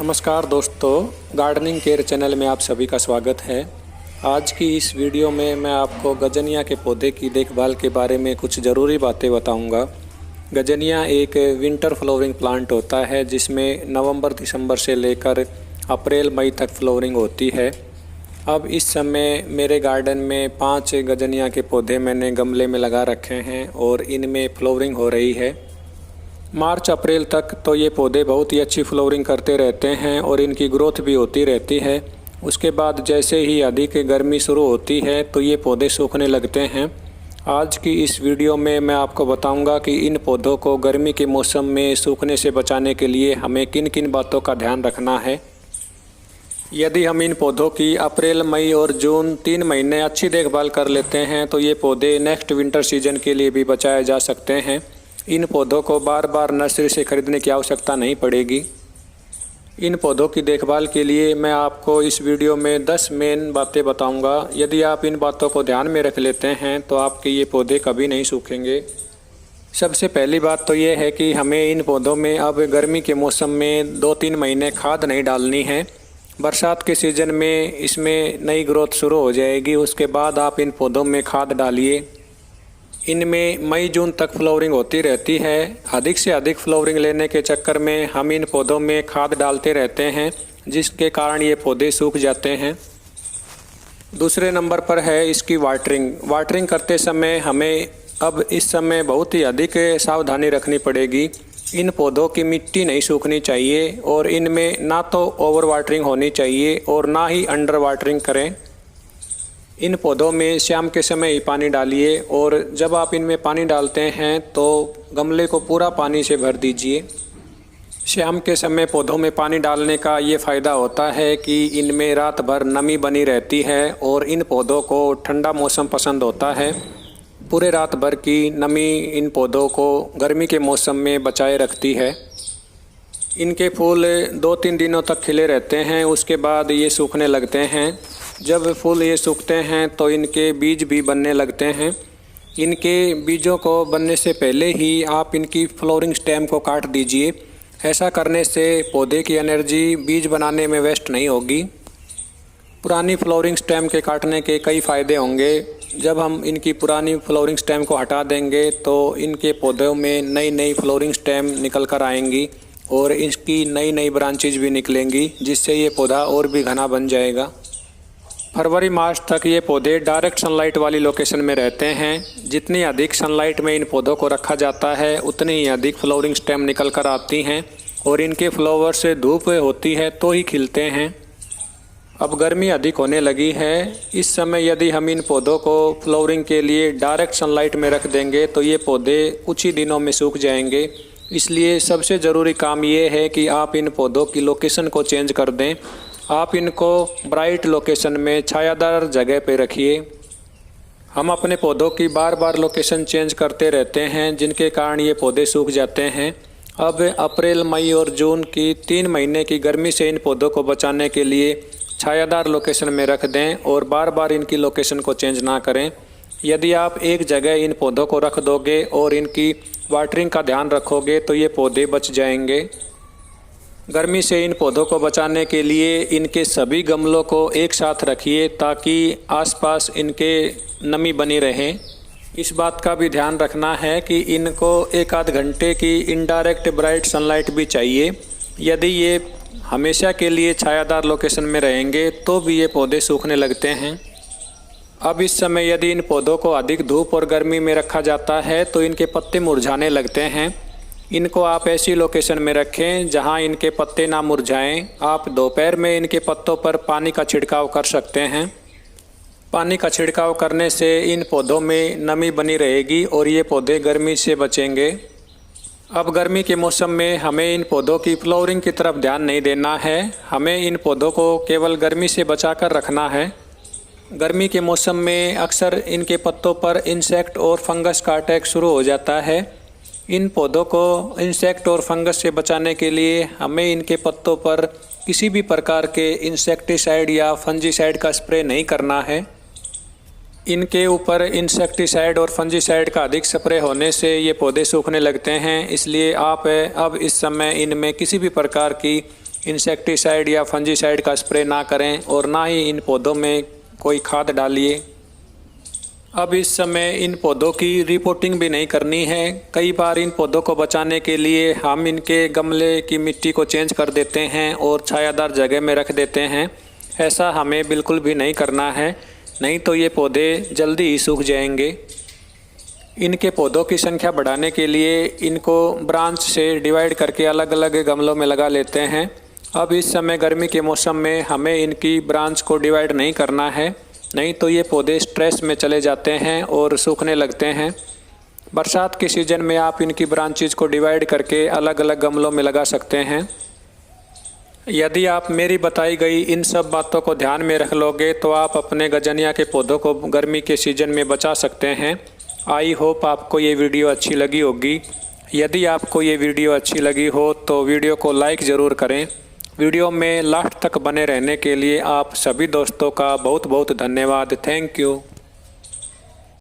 नमस्कार दोस्तों, gardening care channel में आप सभी का स्वागत है। आज की इस वीडियो में मैं आपको गजनिया के पौधे की देखभाल के बारे में कुछ ज़रूरी बातें बताऊंगा। गजनिया एक विंटर फ्लावरिंग प्लांट होता है जिसमें नवंबर दिसंबर से लेकर अप्रैल मई तक फ्लावरिंग होती है। अब इस समय मेरे गार्डन में 5 गजनिया के पौधे मैंने गमले में लगा रखे हैं और इनमें फ्लावरिंग हो रही है। मार्च अप्रैल तक तो ये पौधे बहुत ही अच्छी फ्लावरिंग करते रहते हैं और इनकी ग्रोथ भी होती रहती है। उसके बाद जैसे ही अधिक गर्मी शुरू होती है तो ये पौधे सूखने लगते हैं। आज की इस वीडियो में मैं आपको बताऊंगा कि इन पौधों को गर्मी के मौसम में सूखने से बचाने के लिए हमें किन किन बातों का ध्यान रखना है। यदि हम इन पौधों की अप्रैल मई और जून 3 महीने अच्छी देखभाल कर लेते हैं तो ये पौधे नेक्स्ट विंटर सीजन के लिए भी बचाए जा सकते हैं। इन पौधों को बार बार नर्सरी से खरीदने की आवश्यकता नहीं पड़ेगी। इन पौधों की देखभाल के लिए मैं आपको इस वीडियो में 10 मेन बातें बताऊंगा। यदि आप इन बातों को ध्यान में रख लेते हैं तो आपके ये पौधे कभी नहीं सूखेंगे। सबसे पहली बात तो ये है कि हमें इन पौधों में अब गर्मी के मौसम में 2-3 महीने खाद नहीं डालनी है। बरसात के सीज़न में इसमें नई ग्रोथ शुरू हो जाएगी, उसके बाद आप इन पौधों में खाद डालिए। इनमें मई जून तक फ्लावरिंग होती रहती है। अधिक से अधिक फ्लावरिंग लेने के चक्कर में हम इन पौधों में खाद डालते रहते हैं जिसके कारण ये पौधे सूख जाते हैं। दूसरे नंबर पर है इसकी वाटरिंग करते समय हमें अब इस समय बहुत ही अधिक सावधानी रखनी पड़ेगी। इन पौधों की मिट्टी नहीं सूखनी चाहिए और इनमें ना तो ओवर वाटरिंग होनी चाहिए और ना ही अंडर वाटरिंग करें। इन पौधों में शाम के समय ही पानी डालिए और जब आप इनमें पानी डालते हैं तो गमले को पूरा पानी से भर दीजिए। शाम के समय पौधों में पानी डालने का ये फ़ायदा होता है कि इनमें रात भर नमी बनी रहती है और इन पौधों को ठंडा मौसम पसंद होता है। पूरे रात भर की नमी इन पौधों को गर्मी के मौसम में बचाए रखती है। इनके फूल 2-3 दिनों तक खिले रहते हैं, उसके बाद ये सूखने लगते हैं। जब फूल ये सूखते हैं तो इनके बीज भी बनने लगते हैं। इनके बीजों को बनने से पहले ही आप इनकी फ्लावरिंग स्टेम को काट दीजिए। ऐसा करने से पौधे की एनर्जी बीज बनाने में वेस्ट नहीं होगी। पुरानी फ्लावरिंग स्टेम के काटने के कई फ़ायदे होंगे। जब हम इनकी पुरानी फ्लावरिंग स्टेम को हटा देंगे तो इनके पौधों में नई नई फ्लावरिंग स्टेम निकल कर आएंगी और इसकी नई नई ब्रांचेज भी निकलेंगी जिससे ये पौधा और भी घना बन जाएगा। फरवरी मार्च तक ये पौधे डायरेक्ट सनलाइट वाली लोकेशन में रहते हैं। जितनी अधिक सनलाइट में इन पौधों को रखा जाता है उतनी ही अधिक फ्लावरिंग स्टेम निकल कर आती हैं और इनके फ्लावर से धूप होती है तो ही खिलते हैं। अब गर्मी अधिक होने लगी है। इस समय यदि हम इन पौधों को फ्लावरिंग के लिए डायरेक्ट सनलाइट में रख देंगे तो ये पौधे कुछ ही दिनों में सूख जाएंगे। इसलिए सबसे ज़रूरी काम ये है कि आप इन पौधों की लोकेशन को चेंज कर दें। आप इनको ब्राइट लोकेशन में छायादार जगह पे रखिए। हम अपने पौधों की बार बार लोकेशन चेंज करते रहते हैं जिनके कारण ये पौधे सूख जाते हैं। अब अप्रैल मई और जून की 3 महीने की गर्मी से इन पौधों को बचाने के लिए छायादार लोकेशन में रख दें और बार बार इनकी लोकेशन को चेंज ना करें। यदि आप एक जगह इन पौधों को रख दोगे और इनकी वाटरिंग का ध्यान रखोगे तो ये पौधे बच जाएंगे। गर्मी से इन पौधों को बचाने के लिए इनके सभी गमलों को एक साथ रखिए ताकि आसपास इनके नमी बनी रहे। इस बात का भी ध्यान रखना है कि इनको 1-8 घंटे की इनडायरेक्ट ब्राइट सनलाइट भी चाहिए। यदि ये हमेशा के लिए छायादार लोकेशन में रहेंगे तो भी ये पौधे सूखने लगते हैं। अब इस समय यदि इन पौधों को अधिक धूप और गर्मी में रखा जाता है तो इनके पत्ते मुरझाने लगते हैं। इनको आप ऐसी लोकेशन में रखें जहां इनके पत्ते ना मुरझाएं। आप दोपहर में इनके पत्तों पर पानी का छिड़काव कर सकते हैं। पानी का छिड़काव करने से इन पौधों में नमी बनी रहेगी और ये पौधे गर्मी से बचेंगे। अब गर्मी के मौसम में हमें इन पौधों की फ्लावरिंग की तरफ ध्यान नहीं देना है। हमें इन पौधों को केवल गर्मी से बचा कर रखना है। गर्मी के मौसम में अक्सर इनके पत्तों पर इंसेक्ट और फंगस का अटैक शुरू हो जाता है। इन पौधों को इंसेक्ट और फंगस से बचाने के लिए हमें इनके पत्तों पर किसी भी प्रकार के इंसेक्टिसाइड या फंजीसाइड का स्प्रे नहीं करना है। इनके ऊपर इंसेक्टिसाइड और फंजीसाइड का अधिक स्प्रे होने से ये पौधे सूखने लगते हैं। इसलिए आप अब इस समय इनमें किसी भी प्रकार की इंसेक्टिसाइड या फंजीसाइड का स्प्रे ना करें और ना ही इन पौधों में कोई खाद डालिए। अब इस समय इन पौधों की रिपोर्टिंग भी नहीं करनी है। कई बार इन पौधों को बचाने के लिए हम इनके गमले की मिट्टी को चेंज कर देते हैं और छायादार जगह में रख देते हैं। ऐसा हमें बिल्कुल भी नहीं करना है, नहीं तो ये पौधे जल्दी ही सूख जाएंगे। इनके पौधों की संख्या बढ़ाने के लिए इनको ब्रांच से डिवाइड करके अलग अलग गमलों में लगा लेते हैं। अब इस समय गर्मी के मौसम में हमें इनकी ब्रांच को डिवाइड नहीं करना है, नहीं तो ये पौधे स्ट्रेस में चले जाते हैं और सूखने लगते हैं। बरसात के सीज़न में आप इनकी ब्रांचेज को डिवाइड करके अलग अलग गमलों में लगा सकते हैं। यदि आप मेरी बताई गई इन सब बातों को ध्यान में रख लोगे तो आप अपने गजनिया के पौधों को गर्मी के सीज़न में बचा सकते हैं। आई होप आपको ये वीडियो अच्छी लगी होगी। यदि आपको ये वीडियो अच्छी लगी हो तो वीडियो को लाइक ज़रूर करें। वीडियो में लास्ट तक बने रहने के लिए आप सभी दोस्तों का बहुत बहुत धन्यवाद। Thank you.